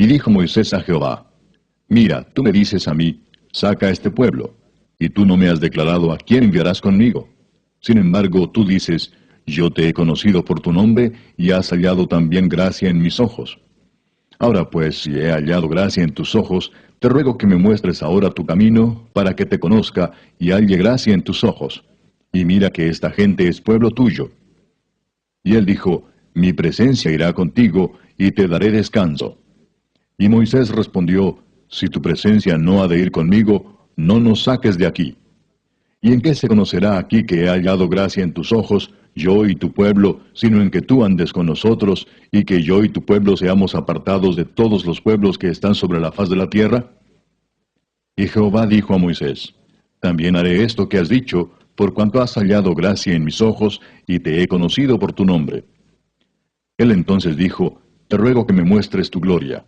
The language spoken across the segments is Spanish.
Y dijo Moisés a Jehová: Mira, tú me dices a mí, saca a este pueblo, y tú no me has declarado a quién enviarás conmigo. Sin embargo, tú dices, yo te he conocido por tu nombre, y has hallado también gracia en mis ojos. Ahora pues, si he hallado gracia en tus ojos, te ruego que me muestres ahora tu camino, para que te conozca, y halle gracia en tus ojos. Y mira que esta gente es pueblo tuyo. Y él dijo, mi presencia irá contigo, y te daré descanso. Y Moisés respondió, si tu presencia no ha de ir conmigo, no nos saques de aquí. ¿Y en qué se conocerá aquí que he hallado gracia en tus ojos, yo y tu pueblo, sino en que tú andes con nosotros, y que yo y tu pueblo seamos apartados de todos los pueblos que están sobre la faz de la tierra? Y Jehová dijo a Moisés, también haré esto que has dicho, por cuanto has hallado gracia en mis ojos, y te he conocido por tu nombre. Él entonces dijo, te ruego que me muestres tu gloria.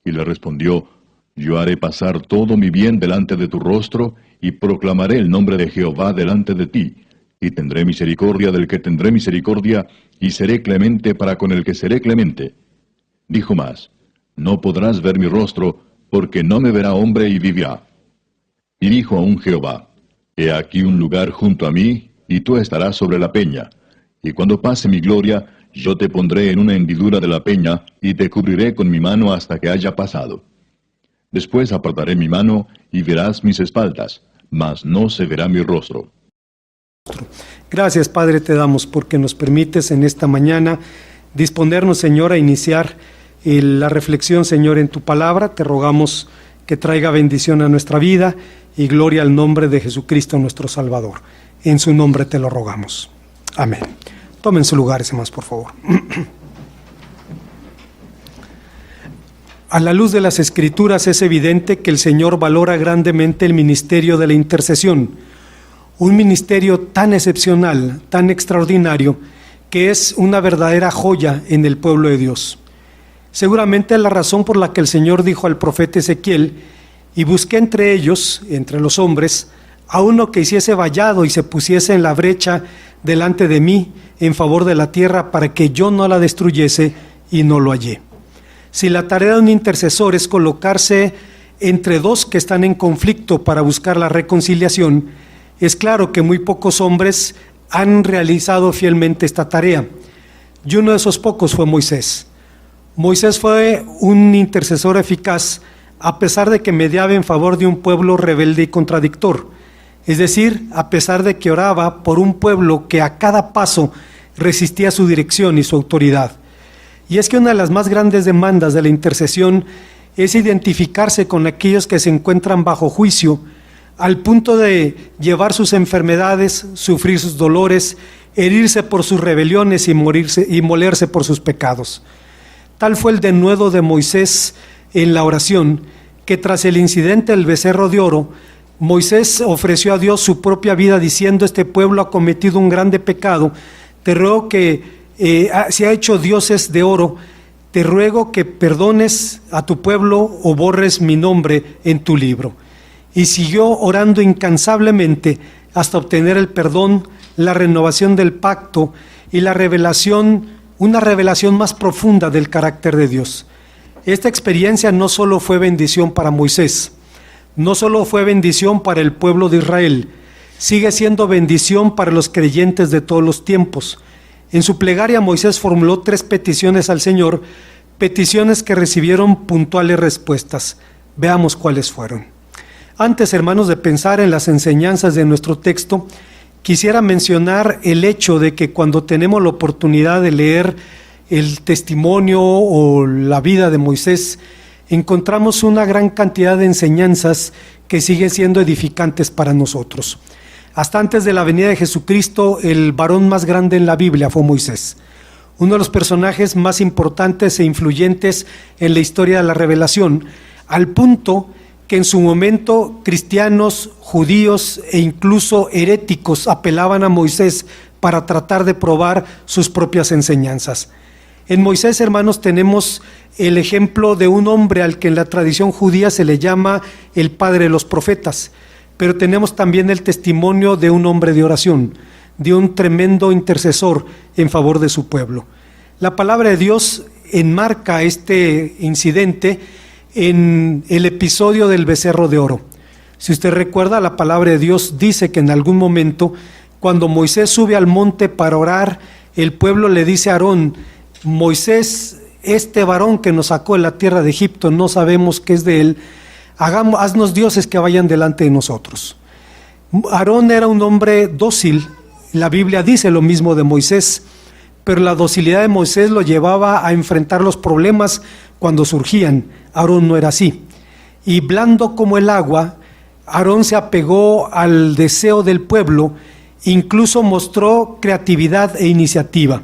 Y le respondió, yo haré pasar todo mi bien delante de tu rostro, y proclamaré el nombre de Jehová delante de ti, y tendré misericordia del que tendré misericordia, y seré clemente para con el que seré clemente. Dijo más, no podrás ver mi rostro, porque no me verá hombre y vivirá. Y dijo aún Jehová, he aquí un lugar junto a mí, y tú estarás sobre la peña, y cuando pase mi gloria, yo te pondré en una hendidura de la peña, y te cubriré con mi mano hasta que haya pasado. Después apartaré mi mano, y verás mis espaldas, mas no se verá mi rostro. Gracias, Padre, te damos porque nos permites en esta mañana disponernos, Señor, a iniciar la reflexión, Señor, en tu palabra. Te rogamos que traiga bendición a nuestra vida y gloria al nombre de Jesucristo nuestro Salvador. En su nombre te lo rogamos. Amén. Tomen sus lugares, hermanos, por favor. A la luz de las Escrituras es evidente que el Señor valora grandemente el ministerio de la intercesión, un ministerio tan excepcional, tan extraordinario, que es una verdadera joya en el pueblo de Dios. Seguramente es la razón por la que el Señor dijo al profeta Ezequiel, y busqué entre ellos, entre los hombres, a uno que hiciese vallado y se pusiese en la brecha delante de mí en favor de la tierra para que yo no la destruyese, y no lo hallé. Si la tarea de un intercesor es colocarse entre dos que están en conflicto para buscar la reconciliación, es claro que muy pocos hombres han realizado fielmente esta tarea. Y uno de esos pocos fue Moisés. Moisés fue un intercesor eficaz a pesar de que mediaba en favor de un pueblo rebelde y contradictor. Es decir, a pesar de que oraba por un pueblo que a cada paso resistía su dirección y su autoridad. Y es que una de las más grandes demandas de la intercesión es identificarse con aquellos que se encuentran bajo juicio, al punto de llevar sus enfermedades, sufrir sus dolores, herirse por sus rebeliones y molerse por sus pecados. Tal fue el denuedo de Moisés en la oración, que tras el incidente del becerro de oro, Moisés ofreció a Dios su propia vida diciendo, este pueblo ha cometido un grande pecado, te ruego que se ha hecho dioses de oro, te ruego que perdones a tu pueblo o borres mi nombre en tu libro. Y siguió orando incansablemente hasta obtener el perdón, la renovación del pacto y la revelación, una revelación más profunda del carácter de Dios. Esta experiencia no solo fue bendición para Moisés, no solo fue bendición para el pueblo de Israel, sigue siendo bendición para los creyentes de todos los tiempos. En su plegaria Moisés formuló 3 peticiones al Señor, peticiones que recibieron puntuales respuestas. Veamos cuáles fueron. Antes, hermanos, de pensar en las enseñanzas de nuestro texto, quisiera mencionar el hecho de que cuando tenemos la oportunidad de leer el testimonio o la vida de Moisés, encontramos una gran cantidad de enseñanzas que siguen siendo edificantes para nosotros. Hasta antes de la venida de Jesucristo, el varón más grande en la Biblia fue Moisés, uno de los personajes más importantes e influyentes en la historia de la revelación, al punto que en su momento cristianos, judíos e incluso heréticos apelaban a Moisés para tratar de probar sus propias enseñanzas. En Moisés, hermanos, tenemos el ejemplo de un hombre al que en la tradición judía se le llama el padre de los profetas, pero tenemos también el testimonio de un hombre de oración, de un tremendo intercesor en favor de su pueblo. La palabra de Dios enmarca este incidente en el episodio del becerro de oro. Si usted recuerda, la palabra de Dios dice que en algún momento, cuando Moisés sube al monte para orar, el pueblo le dice a Aarón: Moisés, este varón que nos sacó de la tierra de Egipto, no sabemos qué es de él, haznos dioses que vayan delante de nosotros. Aarón era un hombre dócil, la Biblia dice lo mismo de Moisés, pero la docilidad de Moisés lo llevaba a enfrentar los problemas cuando surgían. Aarón no era así. Y blando como el agua, Aarón se apegó al deseo del pueblo, incluso mostró creatividad e iniciativa.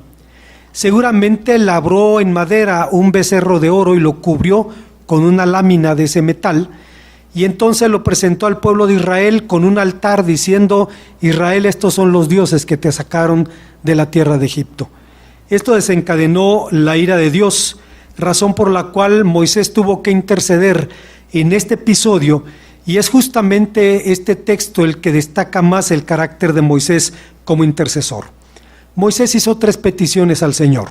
Seguramente labró en madera un becerro de oro y lo cubrió con una lámina de ese metal, y entonces lo presentó al pueblo de Israel con un altar diciendo: Israel, estos son los dioses que te sacaron de la tierra de Egipto. Esto desencadenó la ira de Dios, razón por la cual Moisés tuvo que interceder en este episodio, y es justamente este texto el que destaca más el carácter de Moisés como intercesor. Moisés hizo 3 peticiones al Señor.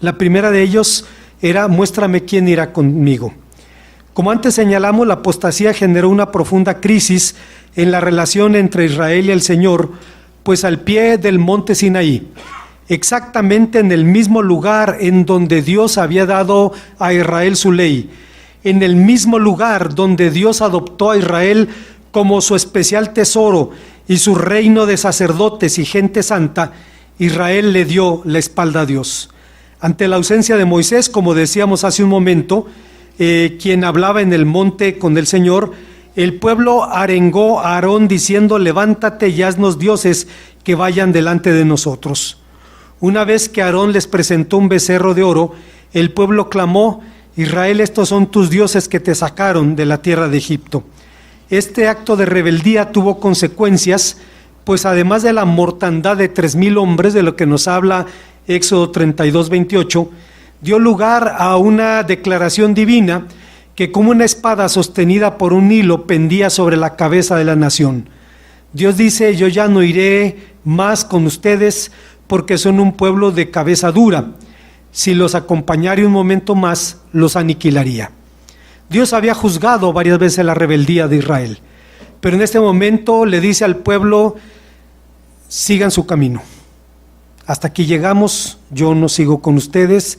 La primera de ellos era: muéstrame quién irá conmigo. Como antes señalamos, la apostasía generó una profunda crisis en la relación entre Israel y el Señor, pues al pie del monte Sinaí, exactamente en el mismo lugar en donde Dios había dado a Israel su ley, en el mismo lugar donde Dios adoptó a Israel como su especial tesoro y su reino de sacerdotes y gente santa, Israel le dio la espalda a Dios. Ante la ausencia de Moisés, como decíamos hace un momento, quien hablaba en el monte con el Señor, el pueblo arengó a Aarón diciendo: levántate y haznos dioses que vayan delante de nosotros. Una vez que Aarón les presentó un becerro de oro, el pueblo clamó: Israel, estos son tus dioses que te sacaron de la tierra de Egipto. Este acto de rebeldía tuvo consecuencias, pues además de la mortandad de 3,000 hombres, de lo que nos habla Éxodo 32:28, dio lugar a una declaración divina que, como una espada sostenida por un hilo, pendía sobre la cabeza de la nación. Dios dice: yo ya no iré más con ustedes porque son un pueblo de cabeza dura. Si los acompañara un momento más, los aniquilaría. Dios había juzgado varias veces la rebeldía de Israel, pero en este momento le dice al pueblo: sigan su camino. Hasta aquí llegamos, yo no sigo con ustedes.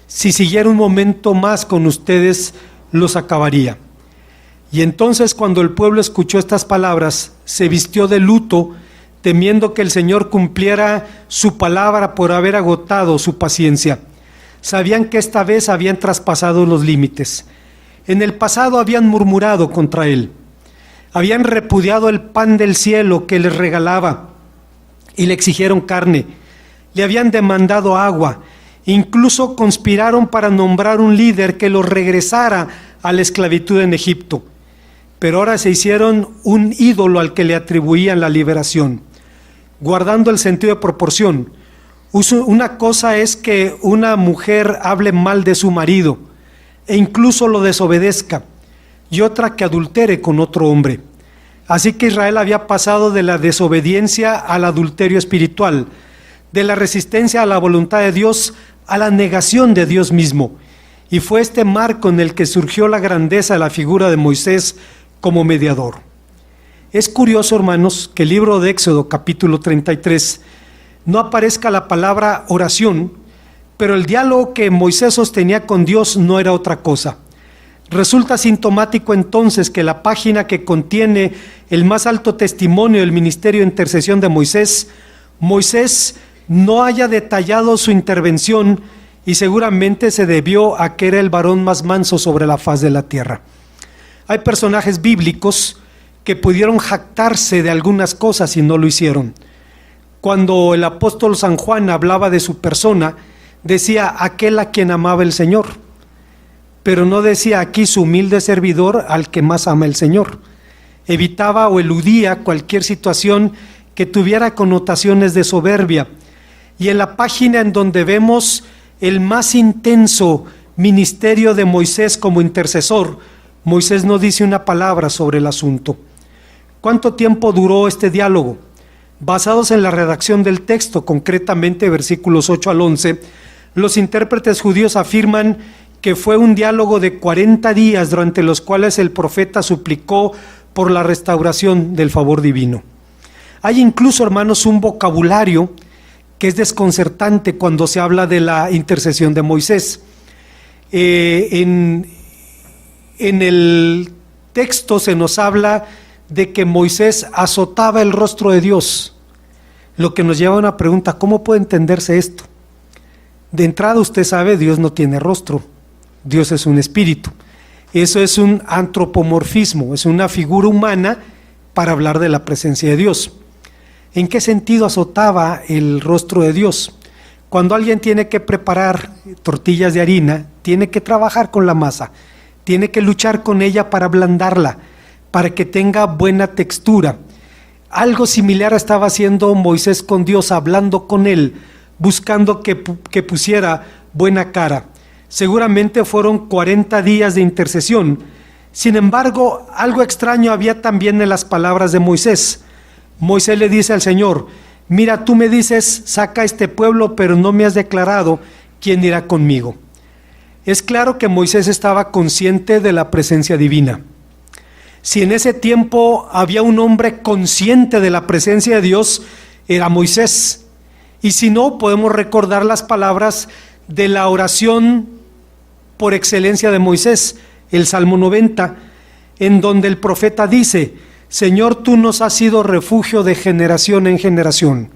Si siguiera un momento más con ustedes, los acabaría. Y entonces, cuando el pueblo escuchó estas palabras, se vistió de luto, temiendo que el Señor cumpliera su palabra por haber agotado su paciencia. Sabían que esta vez habían traspasado los límites. En el pasado habían murmurado contra Él. Habían repudiado el pan del cielo que les regalaba y le exigieron carne. Le habían demandado agua. Incluso conspiraron para nombrar un líder que los regresara a la esclavitud en Egipto. Pero ahora se hicieron un ídolo al que le atribuían la liberación, guardando el sentido de proporción. Una cosa es que una mujer hable mal de su marido e incluso lo desobedezca, y otra que adultere con otro hombre. Así que Israel había pasado de la desobediencia al adulterio espiritual, de la resistencia a la voluntad de Dios a la negación de Dios mismo. Y fue este marco en el que surgió la grandeza de la figura de Moisés como mediador. Es curioso, hermanos, que el libro de Éxodo, capítulo 33, no aparezca la palabra oración, pero el diálogo que Moisés sostenía con Dios no era otra cosa. Resulta sintomático entonces que la página que contiene el más alto testimonio del ministerio de intercesión de Moisés no haya detallado su intervención, y seguramente se debió a que era el varón más manso sobre la faz de la tierra. Hay personajes bíblicos que pudieron jactarse de algunas cosas y no lo hicieron. Cuando el apóstol San Juan hablaba de su persona, decía: aquel a quien amaba el Señor, pero no decía aquí su humilde servidor al que más ama el Señor. Evitaba o eludía cualquier situación que tuviera connotaciones de soberbia. Y en la página en donde vemos el más intenso ministerio de Moisés como intercesor, Moisés no dice una palabra sobre el asunto. ¿Cuánto tiempo duró este diálogo? Basados en la redacción del texto, concretamente versículos 8 al 11, Los intérpretes judíos afirman que fue un diálogo de 40 días durante los cuales el profeta suplicó por la restauración del favor divino. Hay incluso, hermanos, un vocabulario que es desconcertante cuando se habla de la intercesión de Moisés. En el texto se nos habla de que Moisés azotaba el rostro de Dios, lo que nos lleva a una pregunta: ¿cómo puede entenderse esto? De entrada, usted sabe, Dios no tiene rostro, Dios es un espíritu. Eso es un antropomorfismo, es una figura humana para hablar de la presencia de Dios. ¿En qué sentido azotaba el rostro de Dios? Cuando alguien tiene que preparar tortillas de harina, tiene que trabajar con la masa, tiene que luchar con ella para ablandarla, para que tenga buena textura. Algo similar estaba haciendo Moisés con Dios, hablando con él, buscando que pusiera buena cara. Seguramente fueron 40 días de intercesión. Sin embargo, algo extraño había también en las palabras de Moisés. Moisés le dice al Señor: mira, tú me dices, saca a este pueblo, pero no me has declarado quién irá conmigo. Es claro que Moisés estaba consciente de la presencia divina. Si en ese tiempo había un hombre consciente de la presencia de Dios, era Moisés. Y si no, podemos recordar las palabras de la oración por excelencia de Moisés, el Salmo 90, en donde el profeta dice: Señor, tú nos has sido refugio de generación en generación.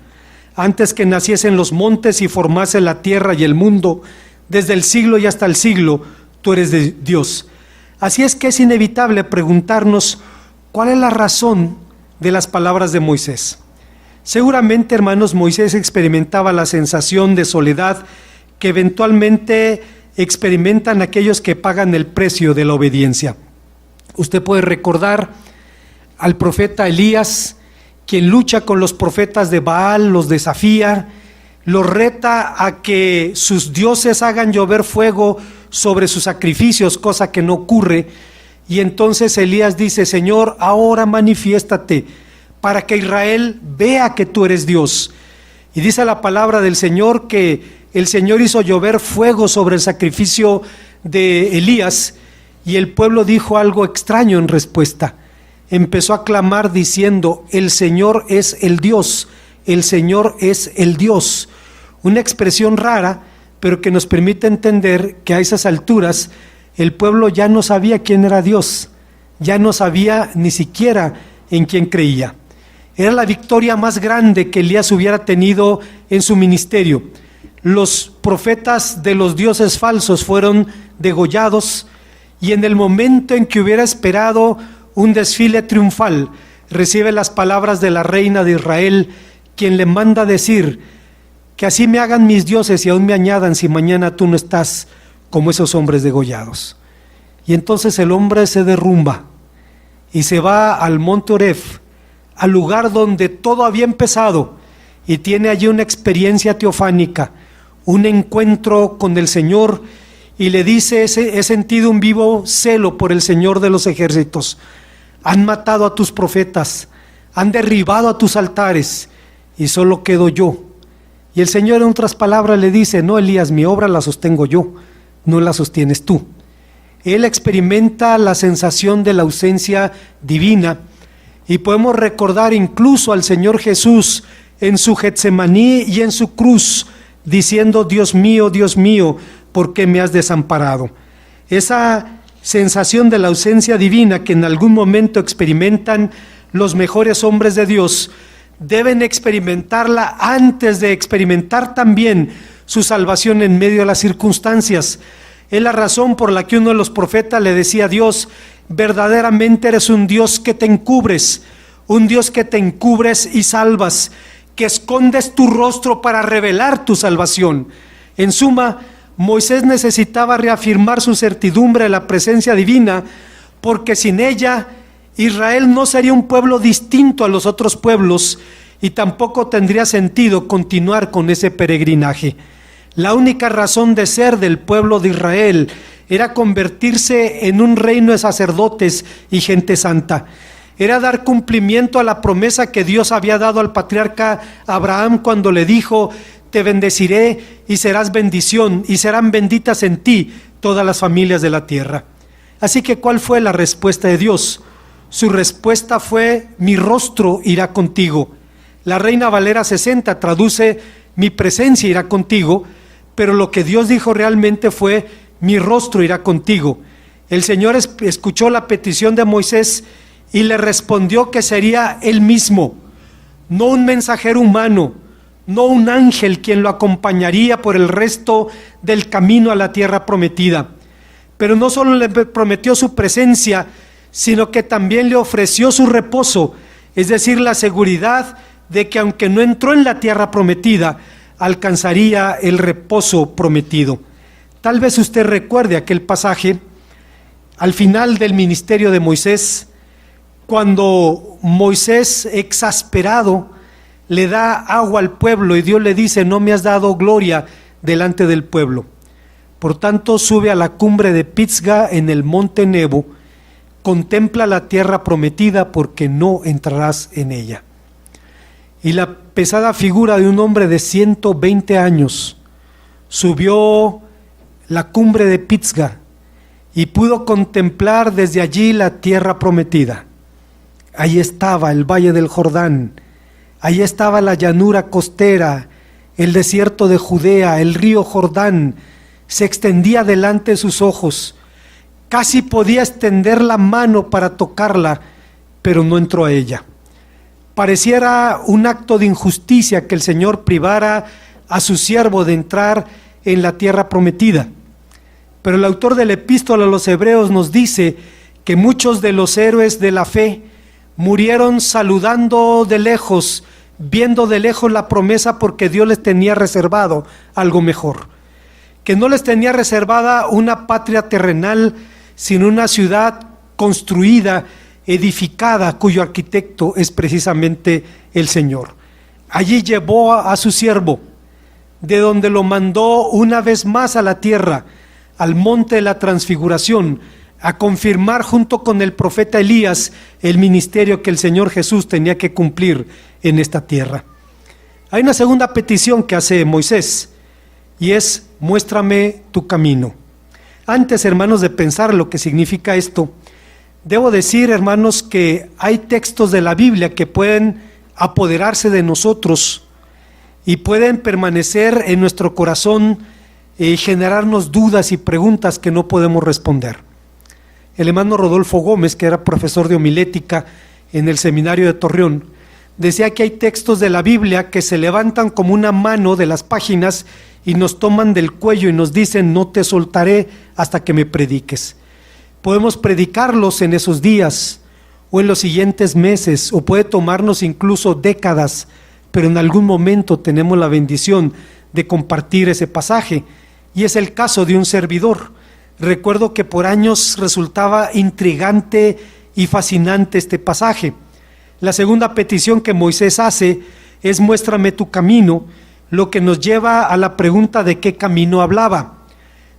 Antes que naciesen los montes y formase la tierra y el mundo, desde el siglo y hasta el siglo, tú eres de Dios. Así es que es inevitable preguntarnos cuál es la razón de las palabras de Moisés. Seguramente, hermanos, Moisés experimentaba la sensación de soledad que eventualmente experimentan aquellos que pagan el precio de la obediencia. Usted puede recordar al profeta Elías, quien lucha con los profetas de Baal, los desafía, los reta a que sus dioses hagan llover fuego sobre sus sacrificios, cosa que no ocurre. Y entonces Elías dice: Señor, ahora manifiéstate para que Israel vea que tú eres Dios. Y dice la palabra del Señor que el Señor hizo llover fuego sobre el sacrificio de Elías, y el pueblo dijo algo extraño en respuesta. Empezó a clamar diciendo: el Señor es el Dios, el Señor es el Dios. Una expresión rara, pero que nos permite entender que a esas alturas el pueblo ya no sabía quién era Dios, ya no sabía ni siquiera en quién creía. Era la victoria más grande que Elías hubiera tenido en su ministerio. Los profetas de los dioses falsos fueron degollados, y en el momento en que hubiera esperado un desfile triunfal, recibe las palabras de la reina de Israel, quien le manda decir: que así me hagan mis dioses y aún me añadan si mañana tú no estás como esos hombres degollados. Y entonces el hombre se derrumba y se va al monte Oreb, al lugar donde todo había empezado, y tiene allí una experiencia teofánica, un encuentro con el Señor, y le dice: he sentido un vivo celo por el Señor de los ejércitos. Han matado a tus profetas, han derribado a tus altares, y solo quedo yo. Y el Señor, en otras palabras, le dice: no, Elías, mi obra la sostengo yo, no la sostienes tú. Él experimenta la sensación de la ausencia divina, y podemos recordar incluso al Señor Jesús en su Getsemaní y en su cruz, diciendo: Dios mío, ¿por qué me has desamparado? Esa sensación de la ausencia divina que en algún momento experimentan los mejores hombres de Dios, deben experimentarla antes de experimentar también su salvación en medio de las circunstancias. Es la razón por la que uno de los profetas le decía a Dios: verdaderamente eres un Dios que te encubres, un Dios que te encubres y salvas, que escondes tu rostro para revelar tu salvación. En suma, Moisés necesitaba reafirmar su certidumbre de la presencia divina, porque sin ella Israel no sería un pueblo distinto a los otros pueblos, y tampoco tendría sentido continuar con ese peregrinaje. La única razón de ser del pueblo de Israel era convertirse en un reino de sacerdotes y gente santa. Era dar cumplimiento a la promesa que Dios había dado al patriarca Abraham cuando le dijo: te bendeciré y serás bendición, y serán benditas en ti todas las familias de la tierra. Así que, ¿cuál fue la respuesta de Dios? Su respuesta fue: mi rostro irá contigo. La Reina Valera 60 traduce: mi presencia irá contigo, pero lo que Dios dijo realmente fue: mi rostro irá contigo. El Señor escuchó la petición de Moisés y le respondió que sería Él mismo, no un mensajero humano, no un ángel quien lo acompañaría por el resto del camino a la tierra prometida. Pero no solo le prometió su presencia, sino que también le ofreció su reposo, es decir, la seguridad de que aunque no entró en la tierra prometida, alcanzaría el reposo prometido. Tal vez usted recuerde aquel pasaje al final del ministerio de Moisés, cuando Moisés, exasperado, le da agua al pueblo y Dios le dice: no me has dado gloria delante del pueblo. Por tanto, sube a la cumbre de Pisga en el monte Nebo, contempla la tierra prometida porque no entrarás en ella. Y la pesada figura de un hombre de 120 años subió la cumbre de Pisga y pudo contemplar desde allí la tierra prometida. Ahí estaba el valle del Jordán, ahí estaba la llanura costera, el desierto de Judea, el río Jordán se extendía delante de sus ojos. Casi podía extender la mano para tocarla, pero no entró a ella. Pareciera un acto de injusticia que el Señor privara a su siervo de entrar en la tierra prometida. Pero el autor de la epístola a los Hebreos nos dice que muchos de los héroes de la fe murieron saludando de lejos, viendo de lejos la promesa, porque Dios les tenía reservado algo mejor. Que no les tenía reservada una patria terrenal, sino una ciudad construida, edificada, cuyo arquitecto es precisamente el Señor. Allí llevó a su siervo, de donde lo mandó una vez más a la tierra, al monte de la transfiguración, a confirmar junto con el profeta Elías el ministerio que el Señor Jesús tenía que cumplir en esta tierra. Hay una segunda petición que hace Moisés, y es: muéstrame tu camino. Antes, hermanos, de pensar lo que significa esto, debo decir, hermanos, que hay textos de la Biblia que pueden apoderarse de nosotros y pueden permanecer en nuestro corazón y generarnos dudas y preguntas que no podemos responder. El hermano Rodolfo Gómez, que era profesor de homilética en el seminario de Torreón, decía que hay textos de la Biblia que se levantan como una mano de las páginas y nos toman del cuello y nos dicen: no te soltaré hasta que me prediques. Podemos predicarlos en esos días o en los siguientes meses, o puede tomarnos incluso décadas, pero en algún momento tenemos la bendición de compartir ese pasaje, y es el caso de un servidor. Recuerdo que por años resultaba intrigante y fascinante este pasaje. La segunda petición que Moisés hace es: muéstrame tu camino, lo que nos lleva a la pregunta de qué camino hablaba.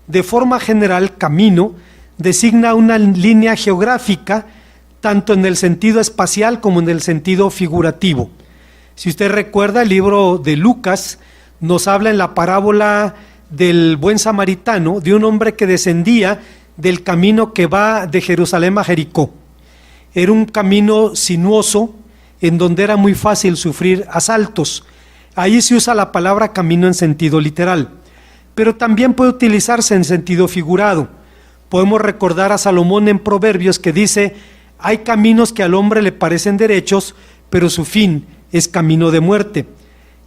De forma general, camino designa una línea geográfica, tanto en el sentido espacial como en el sentido figurativo. Si usted recuerda, el libro de Lucas nos habla en la parábola del buen samaritano de un hombre que descendía del camino que va de Jerusalén a Jericó. Era un camino sinuoso en donde era muy fácil sufrir asaltos. Ahí se usa la palabra camino en sentido literal, pero también puede utilizarse en sentido figurado. Podemos recordar a Salomón en Proverbios que dice: hay caminos que al hombre le parecen derechos, pero su fin es camino de muerte.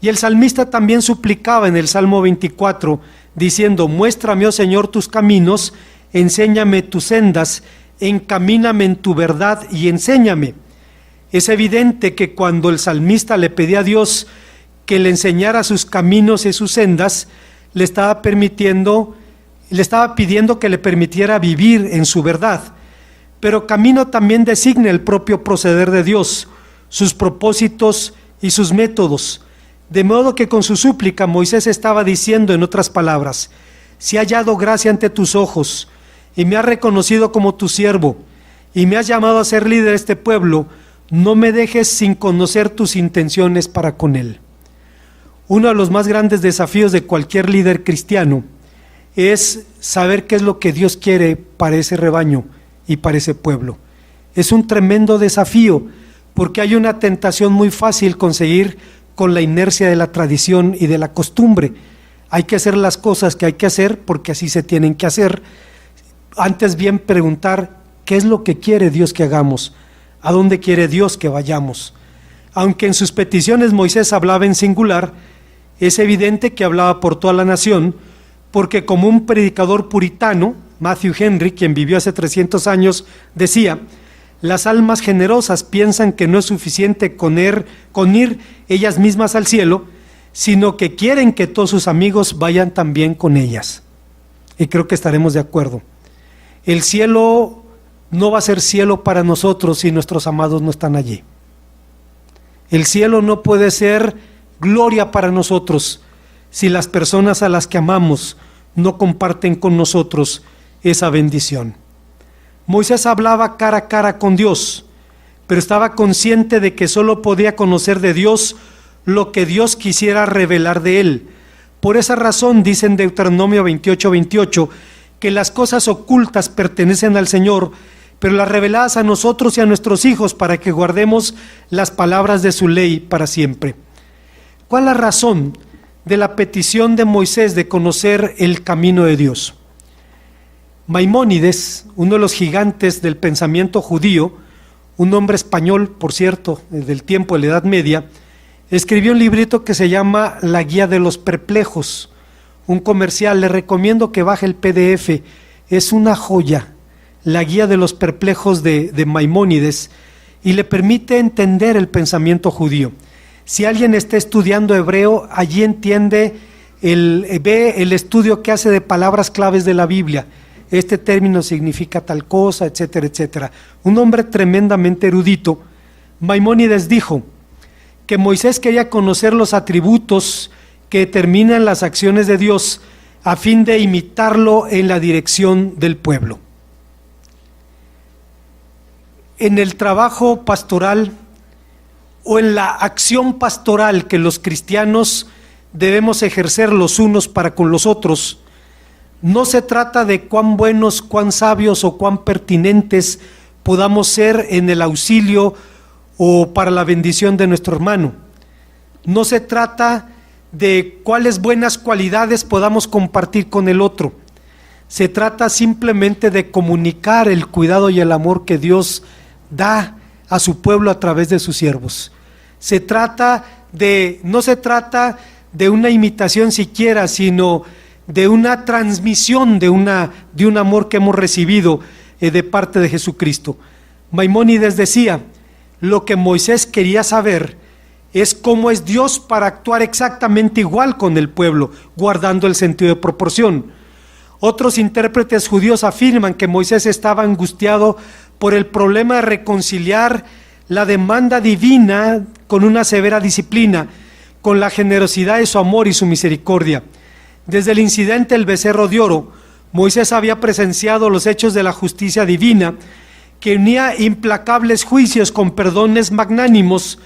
Y el salmista también suplicaba en el Salmo 24, diciendo: muéstrame, oh Señor, tus caminos, enséñame tus sendas, encamíname en tu verdad y enséñame. Es evidente que cuando el salmista le pedía a Dios que le enseñara sus caminos y sus sendas, le estaba pidiendo que le permitiera vivir en su verdad. Pero camino también designa el propio proceder de Dios, sus propósitos y sus métodos. De modo que con su súplica Moisés estaba diciendo, en otras palabras: si he hallado gracia ante tus ojos y me has reconocido como tu siervo y me has llamado a ser líder de este pueblo, no me dejes sin conocer tus intenciones para con él. Uno de los más grandes desafíos de cualquier líder cristiano es saber qué es lo que Dios quiere para ese rebaño y para ese pueblo. Es un tremendo desafío porque hay una tentación muy fácil conseguir con la inercia de la tradición y de la costumbre. Hay que hacer las cosas que hay que hacer porque así se tienen que hacer. Antes bien preguntar qué es lo que quiere Dios que hagamos, a dónde quiere Dios que vayamos. Aunque en sus peticiones Moisés hablaba en singular, es evidente que hablaba por toda la nación, porque como un predicador puritano, Matthew Henry, quien vivió hace 300 años, decía: las almas generosas piensan que no es suficiente con ir ellas mismas al cielo, sino que quieren que todos sus amigos vayan también con ellas. Y creo que estaremos de acuerdo. El cielo no va a ser cielo para nosotros si nuestros amados no están allí. El cielo no puede ser gloria para nosotros si las personas a las que amamos no comparten con nosotros esa bendición. Moisés hablaba cara a cara con Dios, pero estaba consciente de que solo podía conocer de Dios lo que Dios quisiera revelar de él. Por esa razón dice en Deuteronomio 28:28 que las cosas ocultas pertenecen al Señor, pero las reveladas a nosotros y a nuestros hijos para que guardemos las palabras de su ley para siempre. ¿Cuál es la razón de la petición de Moisés de conocer el camino de Dios? Maimónides, uno de los gigantes del pensamiento judío, un hombre español, por cierto, del tiempo de la Edad Media, escribió un librito que se llama La Guía de los Perplejos, un comercial. Le recomiendo que baje el PDF, es una joya, La Guía de los Perplejos de Maimónides, y le permite entender el pensamiento judío. Si alguien está estudiando hebreo, allí entiende, ve el estudio que hace de palabras claves de la Biblia. Este término significa tal cosa, etcétera, etcétera. Un hombre tremendamente erudito. Maimónides dijo que Moisés quería conocer los atributos que determinan las acciones de Dios a fin de imitarlo en la dirección del pueblo. En el trabajo pastoral o en la acción pastoral que los cristianos debemos ejercer los unos para con los otros, no se trata de cuán buenos, cuán sabios o cuán pertinentes podamos ser en el auxilio o para la bendición de nuestro hermano. No se trata de cuáles buenas cualidades podamos compartir con el otro. Se trata simplemente de comunicar el cuidado y el amor que Dios da a su pueblo a través de sus siervos. No se trata de una imitación siquiera, sino de una transmisión de un amor que hemos recibido de parte de Jesucristo. Maimónides decía: lo que Moisés quería saber es cómo es Dios para actuar exactamente igual con el pueblo, guardando el sentido de proporción. Otros intérpretes judíos afirman que Moisés estaba angustiado por el problema de reconciliar la demanda divina con una severa disciplina, con la generosidad de su amor y su misericordia. Desde el incidente del becerro de oro, Moisés había presenciado los hechos de la justicia divina, que unía implacables juicios con perdones magnánimos,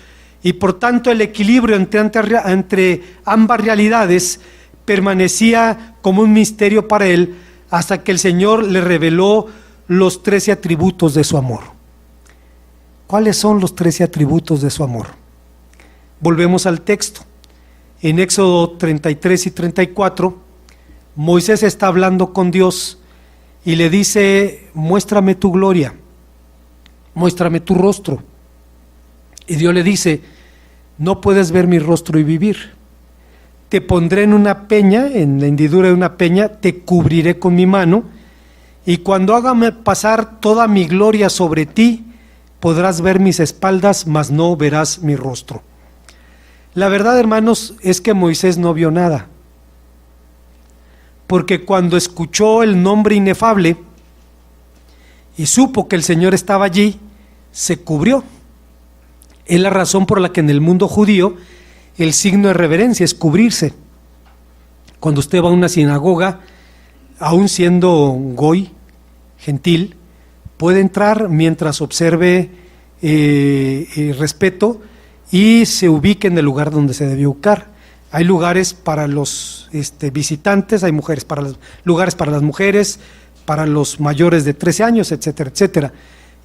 y por tanto el equilibrio entre ambas realidades permanecía como un misterio para él, hasta que el Señor le reveló los 13 atributos de su amor. ¿Cuáles son los 13 atributos de su amor? Volvemos al texto. En Éxodo 33 y 34, Moisés está hablando con Dios y le dice: muéstrame tu gloria, muéstrame tu rostro. Y Dios le dice: no puedes ver mi rostro y vivir. Te pondré en una peña, en la hendidura de una peña, te cubriré con mi mano, y cuando haga pasar toda mi gloria sobre ti, podrás ver mis espaldas, mas no verás mi rostro. La verdad, hermanos, es que Moisés no vio nada, porque cuando escuchó el nombre inefable y supo que el Señor estaba allí, se cubrió. Es la razón por la que en el mundo judío el signo de reverencia es cubrirse. Cuando usted va a una sinagoga, aún siendo goy, gentil, puede entrar mientras observe respeto y se ubique en el lugar donde se debe ubicar. Hay lugares para los visitantes, hay lugares para las mujeres, para los mayores de 13 años, etcétera, etcétera.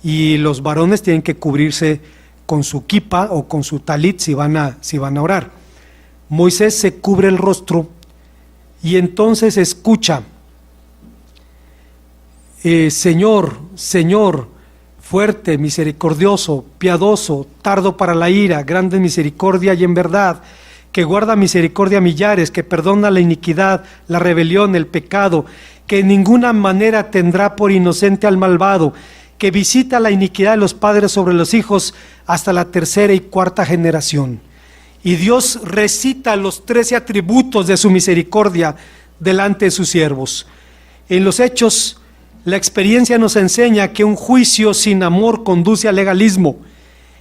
Y los varones tienen que cubrirse con su kipa o con su talit si van a orar. Moisés se cubre el rostro y entonces escucha: Señor, Señor, fuerte, misericordioso, piadoso, tardo para la ira, grande en misericordia y en verdad, que guarda misericordia a millares, que perdona la iniquidad, la rebelión, el pecado, que en ninguna manera tendrá por inocente al malvado, que visita la iniquidad de los padres sobre los hijos hasta la tercera y cuarta generación. Y Dios recita los 13 atributos de su misericordia delante de sus siervos. En los Hechos, la experiencia nos enseña que un juicio sin amor conduce al legalismo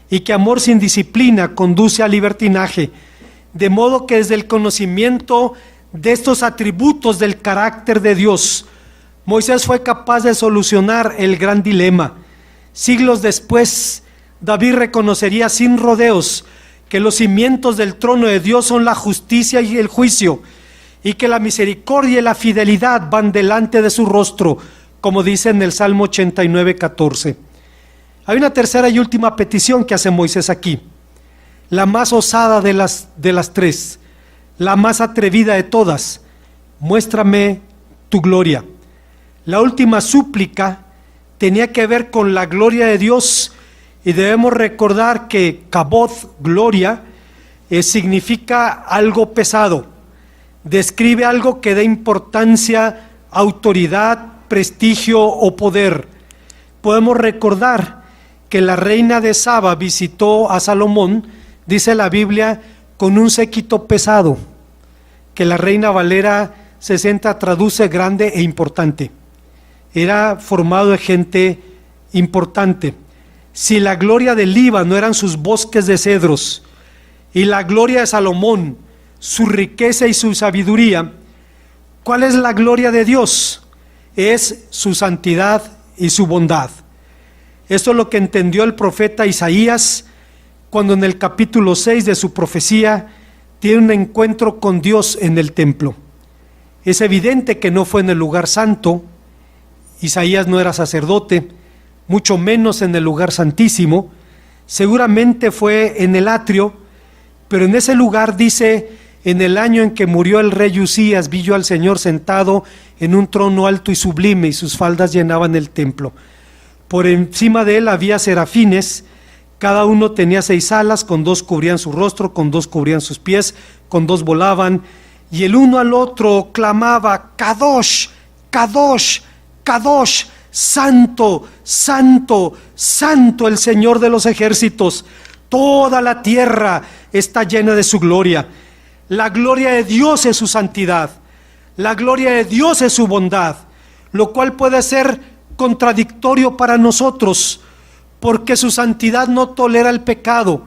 y que amor sin disciplina conduce al libertinaje. De modo que desde el conocimiento de estos atributos del carácter de Dios, Moisés fue capaz de solucionar el gran dilema. Siglos después, David reconocería sin rodeos que los cimientos del trono de Dios son la justicia y el juicio, y que la misericordia y la fidelidad van delante de su rostro, como dice en el Salmo 89:14. Hay una tercera y última petición que hace Moisés aquí, la más osada de las tres, la más atrevida de todas: muéstrame tu gloria. La última súplica tenía que ver con la gloria de Dios, y debemos recordar que kabod, gloria, significa algo pesado, describe algo que da importancia, autoridad, prestigio o poder. Podemos recordar que la reina de Saba visitó a Salomón, dice la Biblia, con un séquito pesado, que la Reina Valera 60 traduce grande e importante. Era formado de gente importante. Si la gloria del Líbano eran sus bosques de cedros, y la gloria de Salomón, su riqueza y su sabiduría, ¿cuál es la gloria de Dios? Es su santidad y su bondad. Esto es lo que entendió el profeta Isaías cuando en el capítulo 6 de su profecía tiene un encuentro con Dios en el templo. Es evidente que no fue en el lugar santo. Isaías no era sacerdote, mucho menos en el lugar santísimo. Seguramente fue en el atrio, pero en ese lugar dice: en el año en que murió el rey Usías, vi yo al Señor sentado en un trono alto y sublime, y sus faldas llenaban el templo. Por encima de él había serafines, cada uno tenía 6 alas, con 2 cubrían su rostro, con 2 cubrían sus pies, con 2 volaban, y el uno al otro clamaba: Kadosh, Kadosh, Kadosh, santo, santo, santo el Señor de los ejércitos. Toda la tierra está llena de su gloria. La gloria de Dios es su santidad, la gloria de Dios es su bondad, lo cual puede ser contradictorio para nosotros, porque su santidad no tolera el pecado,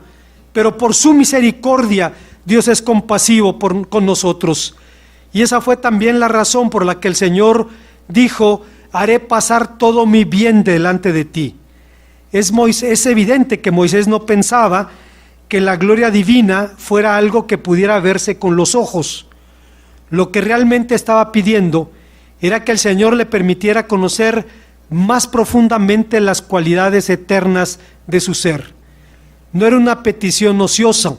pero por su misericordia Dios es compasivo con nosotros. Y esa fue también la razón por la que el Señor dijo: haré pasar todo mi bien delante de ti. Es evidente que Moisés no pensaba que la gloria divina fuera algo que pudiera verse con los ojos. Lo que realmente estaba pidiendo era que el Señor le permitiera conocer más profundamente las cualidades eternas de su ser. No era una petición ociosa,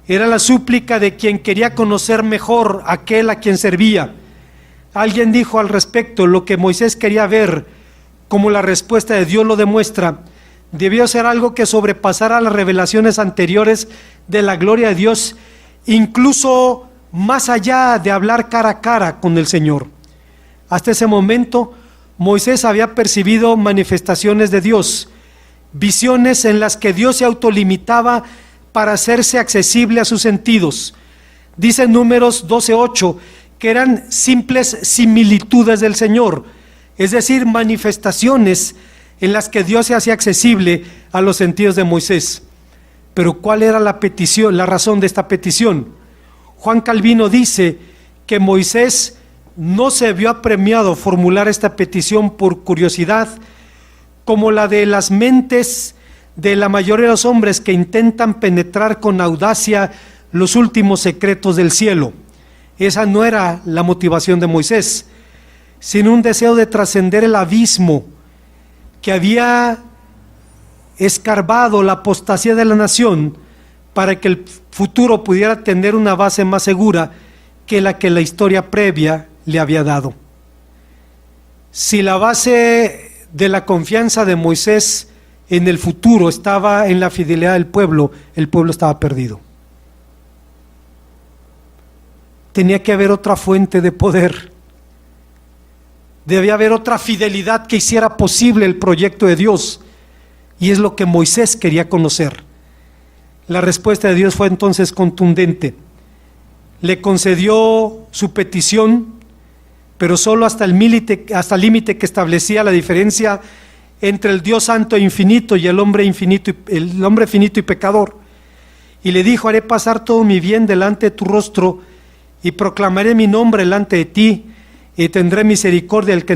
era la súplica de quien quería conocer mejor a aquel a quien servía. Alguien dijo al respecto: lo que Moisés quería ver, como la respuesta de Dios lo demuestra, debió ser algo que sobrepasara las revelaciones anteriores de la gloria de Dios, incluso más allá de hablar cara a cara con el Señor. Hasta ese momento, Moisés había percibido manifestaciones de Dios, visiones en las que Dios se autolimitaba para hacerse accesible a sus sentidos. Dice en Números 12:8 que eran simples similitudes del Señor, es decir, manifestaciones en las que Dios se hacía accesible a los sentidos de Moisés. Pero ¿cuál era la petición, la razón de esta petición? Juan Calvino dice que Moisés no se vio apremiado a formular esta petición por curiosidad, como la de las mentes de la mayoría de los hombres que intentan penetrar con audacia los últimos secretos del cielo. Esa no era la motivación de Moisés, sino un deseo de trascender el abismo que había escarbado la apostasía de la nación, para que el futuro pudiera tener una base más segura que la historia previa le había dado. Si la base de la confianza de Moisés en el futuro estaba en la fidelidad del pueblo, el pueblo estaba perdido. Tenía que haber otra fuente de poder. Debía haber otra fidelidad que hiciera posible el proyecto de Dios, y es lo que Moisés quería conocer. La respuesta de Dios fue entonces contundente. Le concedió su petición, pero solo hasta el límite que establecía la diferencia entre el Dios santo e infinito y el hombre finito y pecador. Y le dijo: haré pasar todo mi bien delante de tu rostro y proclamaré mi nombre delante de ti, y tendré misericordia del que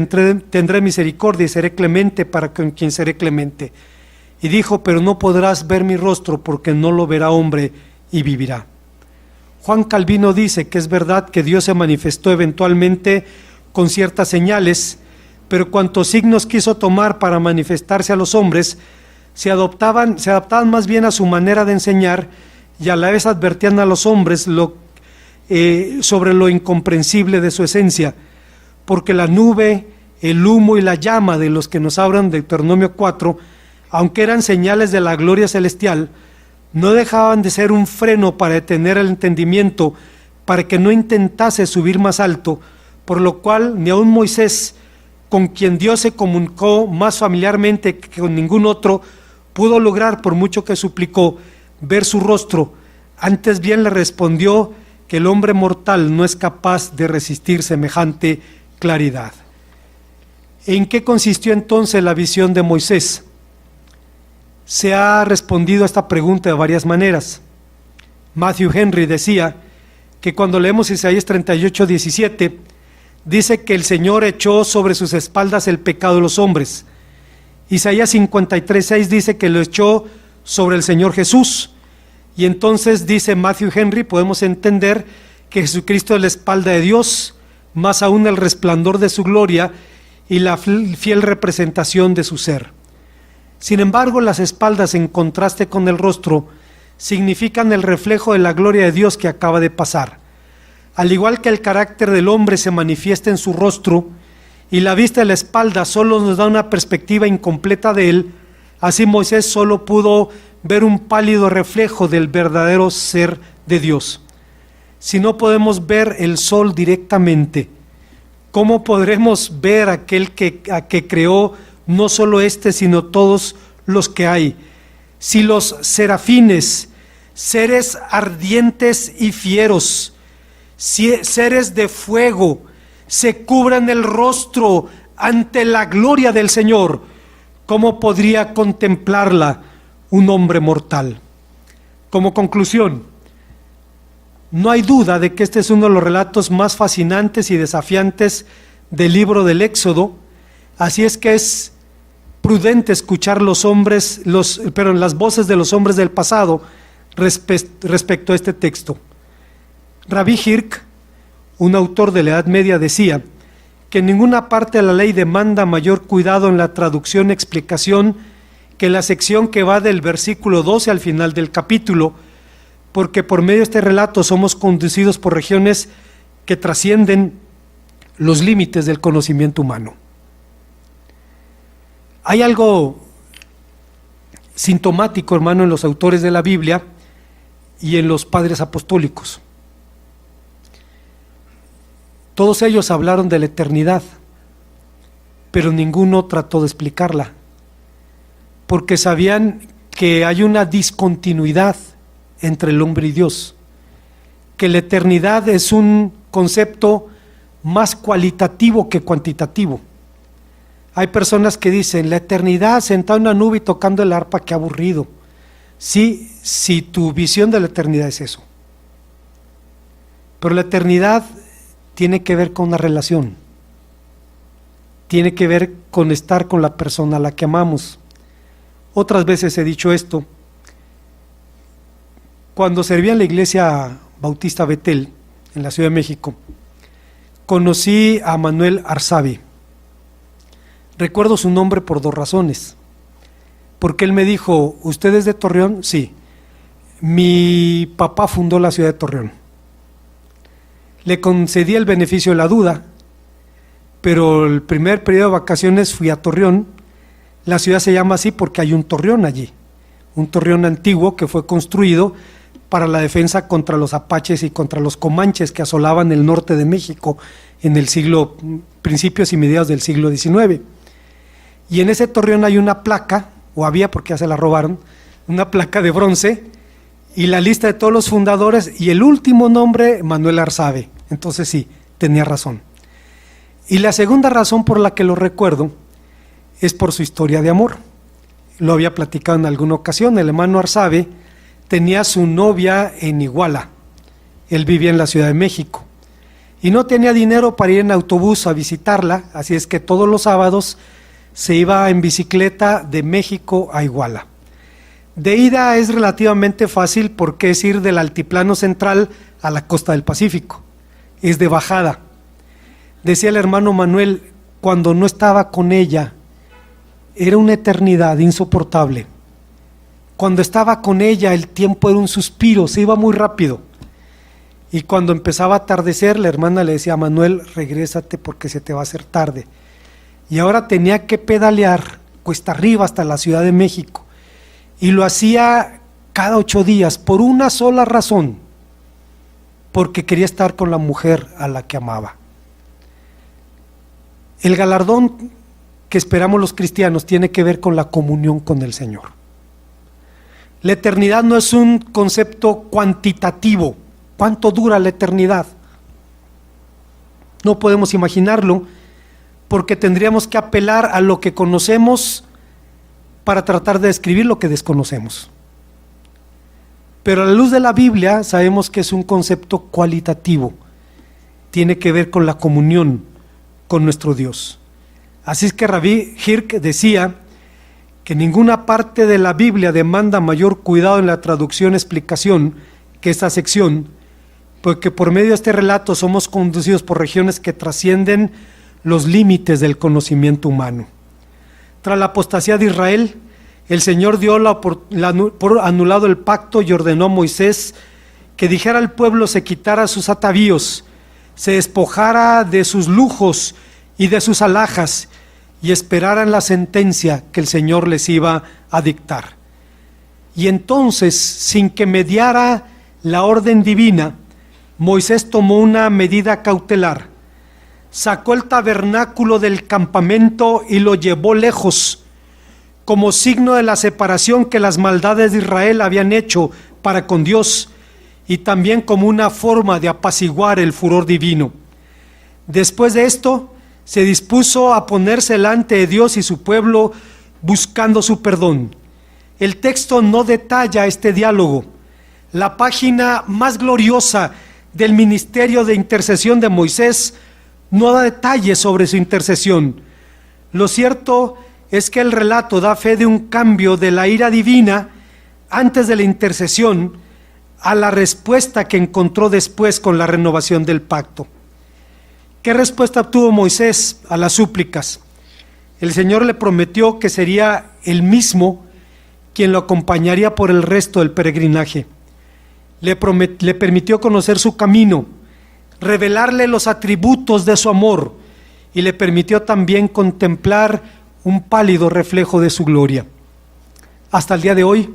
tendré misericordia, y seré clemente para con quien seré clemente. Y dijo: pero no podrás ver mi rostro, porque no lo verá hombre y vivirá. Juan Calvino dice que es verdad que Dios se manifestó eventualmente con ciertas señales, pero cuantos signos quiso tomar para manifestarse a los hombres, se adaptaban más bien a su manera de enseñar, y a la vez advertían a los hombres sobre lo incomprensible de su esencia, porque la nube, el humo y la llama de los que nos hablan de Deuteronomio 4, aunque eran señales de la gloria celestial, no dejaban de ser un freno para detener el entendimiento, para que no intentase subir más alto, por lo cual ni aun Moisés, con quien Dios se comunicó más familiarmente que con ningún otro, pudo lograr, por mucho que suplicó, ver su rostro. Antes bien le respondió que el hombre mortal no es capaz de resistir semejante claridad. ¿En qué consistió entonces la visión de Moisés? Se ha respondido a esta pregunta de varias maneras. Matthew Henry decía que cuando leemos Isaías 38:17, dice que el Señor echó sobre sus espaldas el pecado de los hombres. Isaías 53:6 dice que lo echó sobre el Señor Jesús. Y entonces dice Matthew Henry, podemos entender que Jesucristo es la espalda de Dios, más aún el resplandor de su gloria y la fiel representación de su ser. Sin embargo, las espaldas, en contraste con el rostro, significan el reflejo de la gloria de Dios que acaba de pasar. Al igual que el carácter del hombre se manifiesta en su rostro y la vista de la espalda solo nos da una perspectiva incompleta de él, así Moisés solo pudo ver un pálido reflejo del verdadero ser de Dios. Si no podemos ver el sol directamente, ¿cómo podremos ver a aquel que creó no solo sino todos los que hay? Si los serafines, seres ardientes y fieros, seres de fuego, se cubran el rostro ante la gloria del Señor, ¿cómo podría contemplarla un hombre mortal? Como conclusión, no hay duda de que este es uno de los relatos más fascinantes y desafiantes del libro del Éxodo, así es que es prudente escuchar las voces de los hombres del pasado respecto a este texto. Rabbi Hirk, un autor de la Edad Media, decía que en ninguna parte de la ley demanda mayor cuidado en la traducción y explicación que la sección que va del versículo 12 al final del capítulo, porque por medio de este relato somos conducidos por regiones que trascienden los límites del conocimiento humano. Hay algo sintomático, hermano, en los autores de la Biblia y en los padres apostólicos. Todos ellos hablaron de la eternidad, pero ninguno trató de explicarla, porque sabían que hay una discontinuidad entre el hombre y Dios, que la eternidad es un concepto más cualitativo que cuantitativo. Hay personas que dicen, la eternidad sentado en una nube y tocando el arpa, qué aburrido. Sí, si tu visión de la eternidad es eso. Pero la eternidad tiene que ver con una relación, tiene que ver con estar con la persona a la que amamos. Otras veces he dicho esto, Cuando servía en la iglesia Bautista Betel, en la Ciudad de México, conocí a Manuel Arsabe. Recuerdo su nombre por dos razones. Porque él me dijo, ¿usted es de Torreón? Sí. Mi papá fundó la ciudad de Torreón. Le concedí el beneficio de la duda, pero el primer periodo de vacaciones fui a Torreón. La ciudad se llama así porque hay un torreón allí, un torreón antiguo que fue construido para la defensa contra los apaches y contra los comanches que asolaban el norte de México en el principios y mediados del siglo XIX. Y en ese torreón hay una placa, o había porque ya se la robaron, una placa de bronce y la lista de todos los fundadores y el último nombre, Manuel Arsabe. Entonces sí, tenía razón. Y la segunda razón por la que lo recuerdo es por su historia de amor. Lo había platicado en alguna ocasión. El hermano Arsabe tenía su novia en Iguala. Él vivía en la Ciudad de México y no tenía dinero para ir en autobús a visitarla, así es que todos los sábados se iba en bicicleta de México a Iguala. De ida es relativamente fácil porque es ir del altiplano central a la costa del Pacífico. Es de bajada. Decía el hermano Manuel, cuando no estaba con ella, era una eternidad insoportable. Cuando estaba con ella, el tiempo era un suspiro, se iba muy rápido. Y cuando empezaba a atardecer, la hermana le decía a Manuel, regrésate porque se te va a hacer tarde. Y ahora tenía que pedalear cuesta arriba hasta la Ciudad de México. Y lo hacía cada 8 días por una sola razón, porque quería estar con la mujer a la que amaba. El galardón que esperamos los cristianos tiene que ver con la comunión con el Señor. La eternidad no es un concepto cuantitativo. ¿Cuánto dura la eternidad? No podemos imaginarlo porque tendríamos que apelar a lo que conocemos para tratar de describir lo que desconocemos. Pero a la luz de la Biblia sabemos que es un concepto cualitativo. Tiene que ver con la comunión con nuestro Dios. Así es que Rabí Hirk decía que ninguna parte de la Biblia demanda mayor cuidado en la traducción-explicación que esta sección, porque por medio de este relato somos conducidos por regiones que trascienden los límites del conocimiento humano. Tras la apostasía de Israel, el Señor dio por anulado el pacto y ordenó a Moisés que dijera al pueblo se quitara sus atavíos, se despojara de sus lujos y de sus alhajas y esperaran la sentencia que el Señor les iba a dictar. Y entonces, sin que mediara la orden divina, Moisés tomó una medida cautelar, sacó el tabernáculo del campamento y lo llevó lejos, como signo de la separación que las maldades de Israel habían hecho para con Dios, y también como una forma de apaciguar el furor divino. Después de esto, se dispuso a ponerse delante de Dios y su pueblo buscando su perdón. El texto no detalla este diálogo. La página más gloriosa del ministerio de intercesión de Moisés no da detalles sobre su intercesión. Lo cierto es que el relato da fe de un cambio de la ira divina antes de la intercesión a la respuesta que encontró después con la renovación del pacto. ¿Qué respuesta obtuvo Moisés a las súplicas? El Señor le prometió que sería él mismo quien lo acompañaría por el resto del peregrinaje. Le permitió conocer su camino, revelarle los atributos de su amor y le permitió también contemplar un pálido reflejo de su gloria. Hasta el día de hoy,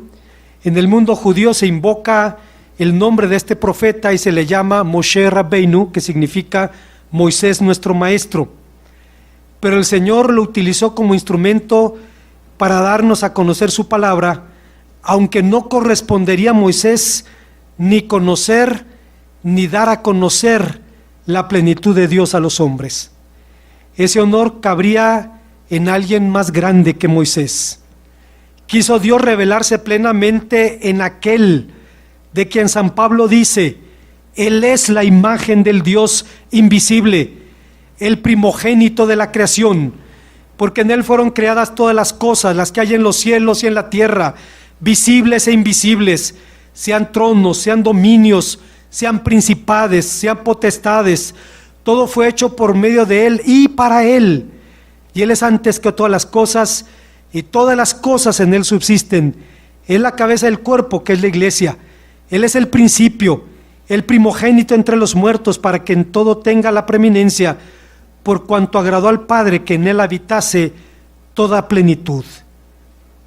en el mundo judío se invoca el nombre de este profeta y se le llama Moshe Rabbeinu, que significa Moisés nuestro maestro. Pero el Señor lo utilizó como instrumento para darnos a conocer su palabra, aunque no correspondería a Moisés ni conocer ni dar a conocer la plenitud de Dios a los hombres. Ese honor cabría en alguien más grande que Moisés. Quiso Dios revelarse plenamente en aquel de quien San Pablo dice: Él es la imagen del Dios invisible, el primogénito de la creación, porque en Él fueron creadas todas las cosas, las que hay en los cielos y en la tierra, visibles e invisibles, sean tronos, sean dominios, sean principades, sean potestades, todo fue hecho por medio de Él y para Él. Y Él es antes que todas las cosas, y todas las cosas en Él subsisten. Él es la cabeza del cuerpo, que es la iglesia. Él es el principio, el primogénito entre los muertos, para que en todo tenga la preeminencia, por cuanto agradó al Padre que en Él habitase toda plenitud.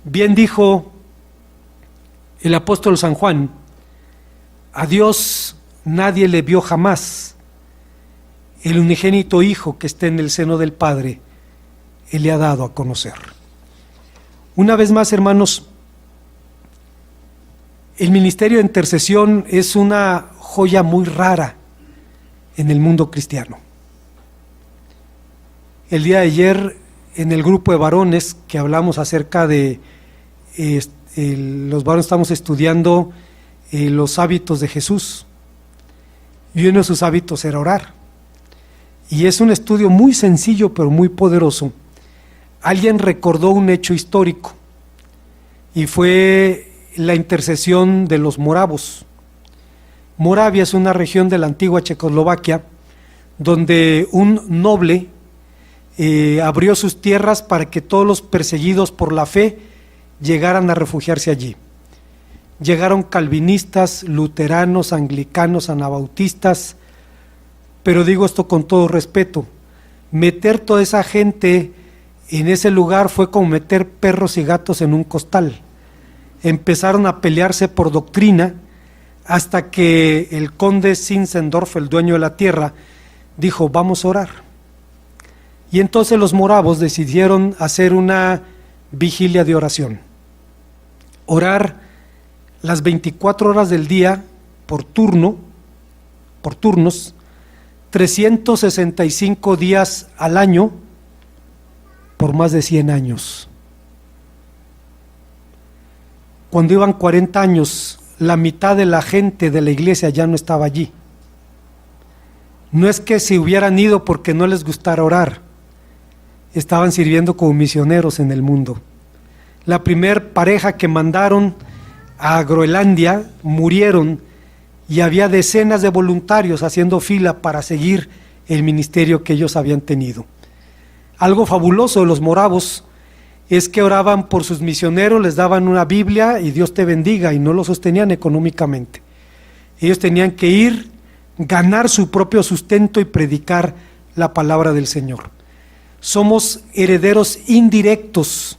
Bien dijo el apóstol San Juan: a Dios nadie le vio jamás. El unigénito Hijo que está en el seno del Padre, Él le ha dado a conocer. Una vez más, hermanos, el ministerio de intercesión es una joya muy rara en el mundo cristiano. El día de ayer, en el grupo de varones que hablamos acerca de los varones, estamos estudiando los hábitos de Jesús, y uno de sus hábitos era orar. Y es un estudio muy sencillo pero muy poderoso. Alguien recordó un hecho histórico, y fue la intercesión de los moravos. Moravia es una región de la antigua Checoslovaquia, donde un noble abrió sus tierras para que todos los perseguidos por la fe llegaran a refugiarse allí. Llegaron calvinistas, luteranos, anglicanos, anabautistas, pero digo esto con todo respeto: meter toda esa gente en ese lugar fue como meter perros y gatos en un costal. Empezaron a pelearse por doctrina, hasta que el conde Zinzendorf, el dueño de la tierra, dijo: vamos a orar. Y entonces los moravos decidieron hacer una vigilia de oración, orar las 24 horas del día por turnos, 365 días al año, por más de 100 años. Cuando iban 40 años, la mitad de la gente de la iglesia ya no estaba allí. No es que se hubieran ido porque no les gustara orar, estaban sirviendo como misioneros en el mundo. La primer pareja que mandaron a Groenlandia murieron, y había decenas de voluntarios haciendo fila para seguir el ministerio que ellos habían tenido. Algo fabuloso de los moravos es que oraban por sus misioneros, les daban una Biblia y Dios te bendiga, y no lo sostenían económicamente. Ellos tenían que ir, ganar su propio sustento y predicar la palabra del Señor. Somos herederos indirectos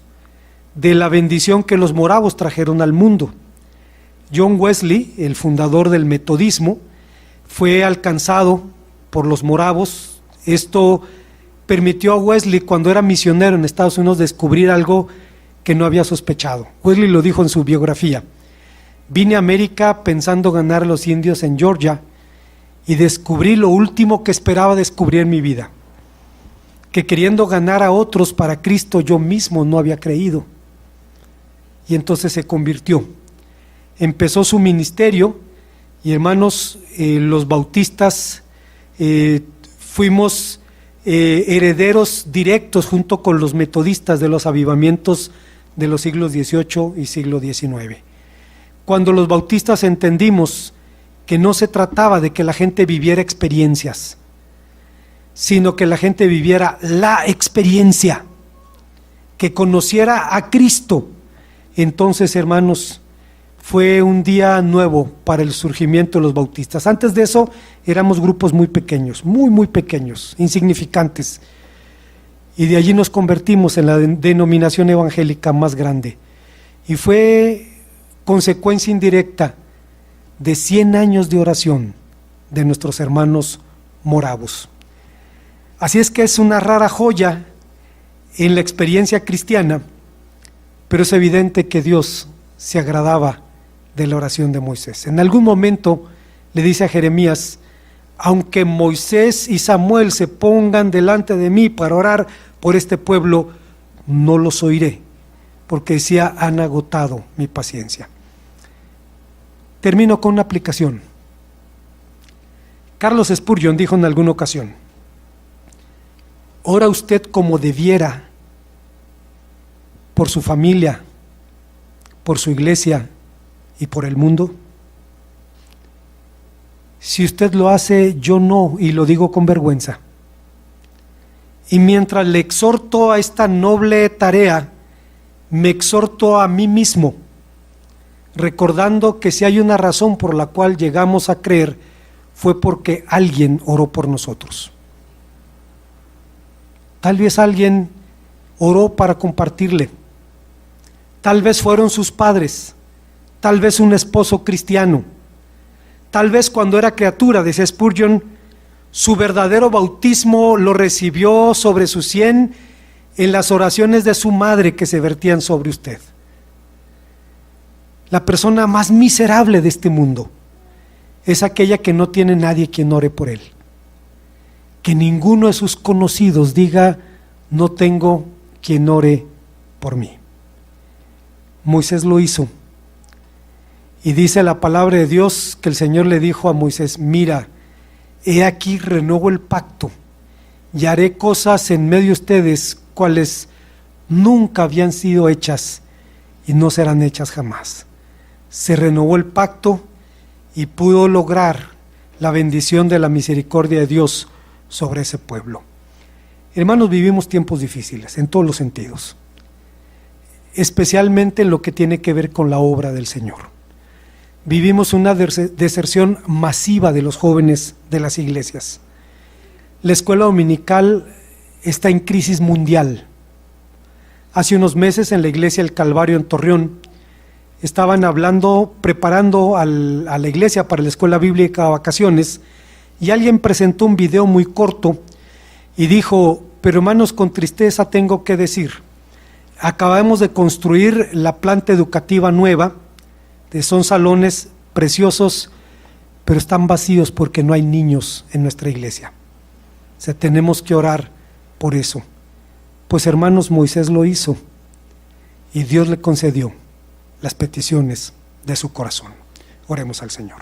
de la bendición que los moravos trajeron al mundo. John Wesley, el fundador del metodismo, fue alcanzado por los moravos. Esto permitió a Wesley, cuando era misionero en Estados Unidos, descubrir algo que no había sospechado. Wesley lo dijo en su biografía: vine a América pensando ganar a los indios en Georgia, y descubrí lo último que esperaba descubrir en mi vida, que queriendo ganar a otros para Cristo, yo mismo no había creído. Y entonces se convirtió, empezó su ministerio. Y hermanos, los bautistas fuimos herederos directos junto con los metodistas de los avivamientos de los siglos XVIII y siglo XIX. Cuando los bautistas entendimos que no se trataba de que la gente viviera experiencias, sino que la gente viviera la experiencia, que conociera a Cristo, entonces, hermanos, fue un día nuevo para el surgimiento de los bautistas. Antes de eso éramos grupos muy pequeños, muy pequeños, insignificantes, y de allí nos convertimos en la denominación evangélica más grande, y fue consecuencia indirecta de 100 años de oración de nuestros hermanos moravos. Así es que es una rara joya en la experiencia cristiana, pero es evidente que Dios se agradaba de la oración de Moisés. En algún momento le dice a Jeremías: aunque Moisés y Samuel se pongan delante de mí para orar por este pueblo, no los oiré, porque decía: han agotado mi paciencia. Termino con una aplicación. Carlos Spurgeon dijo en alguna ocasión: ¿ora usted como debiera por su familia, por su iglesia y por el mundo? Si usted lo hace, yo no, y lo digo con vergüenza. Y mientras le exhorto a esta noble tarea, me exhorto a mí mismo, recordando que si hay una razón por la cual llegamos a creer, fue porque alguien oró por nosotros. Tal vez alguien oró para compartirle. Tal vez fueron sus padres. Tal vez un esposo cristiano. Tal vez cuando era criatura, decía Spurgeon, su verdadero bautismo lo recibió sobre su sien en las oraciones de su madre que se vertían sobre usted. La persona más miserable de este mundo es aquella que no tiene nadie quien ore por él. Que ninguno de sus conocidos diga, no tengo quien ore por mí. Moisés lo hizo. Y dice la palabra de Dios que el Señor le dijo a Moisés, mira, he aquí renuevo el pacto y haré cosas en medio de ustedes cuales nunca habían sido hechas y no serán hechas jamás. Se renovó el pacto y pudo lograr la bendición de la misericordia de Dios sobre ese pueblo. Hermanos, vivimos tiempos difíciles en todos los sentidos, especialmente en lo que tiene que ver con la obra del Señor. Vivimos una deserción masiva de los jóvenes de las iglesias. La escuela dominical está en crisis mundial. Hace unos meses en la iglesia del Calvario en Torreón estaban preparando a la iglesia para la escuela bíblica a vacaciones, y alguien presentó un video muy corto y dijo, pero hermanos, con tristeza tengo que decir, acabamos de construir la planta educativa nueva, son salones preciosos, pero están vacíos porque no hay niños en nuestra iglesia. O sea, tenemos que orar por eso. Pues hermanos, Moisés lo hizo y Dios le concedió las peticiones de su corazón. Oremos al Señor.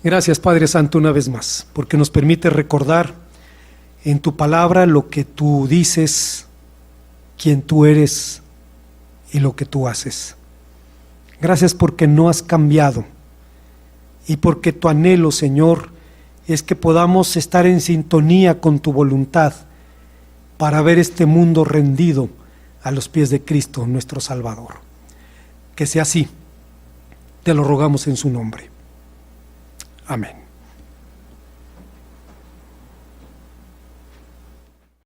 Gracias, Padre Santo, una vez más, porque nos permite recordar en tu palabra lo que tú dices, quién tú eres y lo que tú haces. Gracias porque no has cambiado y porque tu anhelo, Señor, es que podamos estar en sintonía con tu voluntad para ver este mundo rendido a los pies de Cristo, nuestro Salvador. Que sea así, te lo rogamos en su nombre. Amén.